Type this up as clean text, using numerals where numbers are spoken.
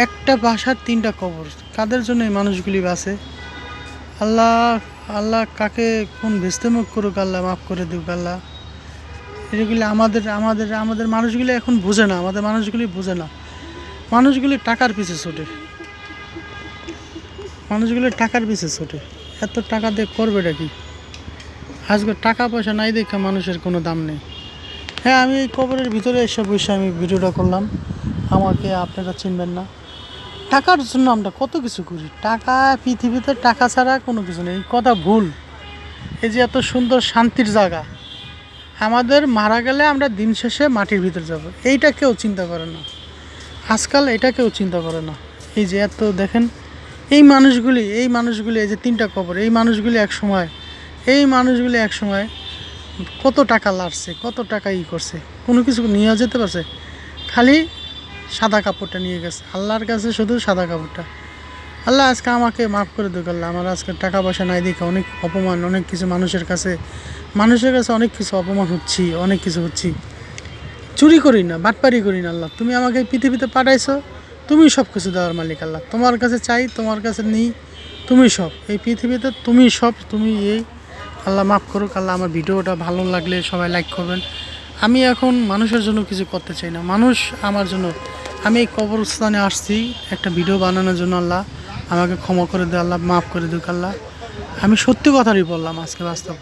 একটা বাসার ৩টা কবর। কাদের জন্য এই মানুষগুলি বাঁচে? আল্লাহ, আল্লাহ কাকে কোন বেস্তেমুখ করুক, আল্লাহ মাফ করে দিক আল্লাহ। এগুলি আমাদের আমাদের আমাদের মানুষগুলি এখন বোঝে না, আমাদের মানুষগুলি বোঝে না। মানুষগুলি টাকার পিছে ছোটে, মানুষগুলি টাকার পিছে ছোটে। এত টাকা দিয়ে করবেটা কি? আজকে টাকা পয়সা নাই দেখে মানুষের কোনো দাম নেই। হ্যাঁ, আমি এই কবরের ভিতরে এসে বসে আমি ভিডিওটা করলাম। আমাকে আপনারা চিনবেন না। টাকার জন্য আমরা কত কিছু করি। টাকা, পৃথিবীতে টাকা ছাড়া কোনো কিছু নেই, এই কথা ভুল। এই যে এত সুন্দর শান্তির জায়গা, আমাদের মারা গেলে আমরা দিন শেষে মাটির ভিতরে যাব, এইটা কেউ চিন্তা করে না। আজকাল এটা কেউ চিন্তা করে না। এই যে এত দেখেন, এই মানুষগুলি এই যে 3টা কবর, এই মানুষগুলি এক সময় কত টাকা লাড়ছে, কত টাকা করছে, কোনো কিছু নিয়ে যেতে পারছে? খালি সাদা কাপড়টা নিয়ে গেছে। আল্লাহর কাছে শুধু সাদা কাপড়টা। আল্লাহ আজকে আমাকে মাফ করে দিক আল্লাহ। আমার আজকে টাকা পয়সা নাই দেখে অনেক অপমান, অনেক কিছু মানুষের কাছে অনেক কিছু অপমান হচ্ছি, অনেক কিছু হচ্ছি। চুরি করি না, বাটপারি করি না। আল্লাহ, তুমি আমাকে এই পৃথিবীতে পাঠাইছো, তুমি সব কিছু দেওয়ার মালিক। আল্লাহ, তোমার কাছে চাই, তোমার কাছে নিই, তুমি সব। এই পৃথিবীতে তুমি সব, তুমি এই। আল্লাহ মাফ করুক আল্লাহ। আমার ভিডিওটা ভালো লাগলে সবাই লাইক করবেন। আমি এখন মানুষের জন্য কিছু করতে চাই না, মানুষ আমার জন্য। আমি এই কবরস্থানে আসছি একটা ভিডিও বানানোর জন্য। আল্লাহ আমাকে ক্ষমা করে দে আল্লাহ, মাফ করে দিক আল্লাহ। আমি সত্যি কথাই বললাম আজকে, বাস্তব।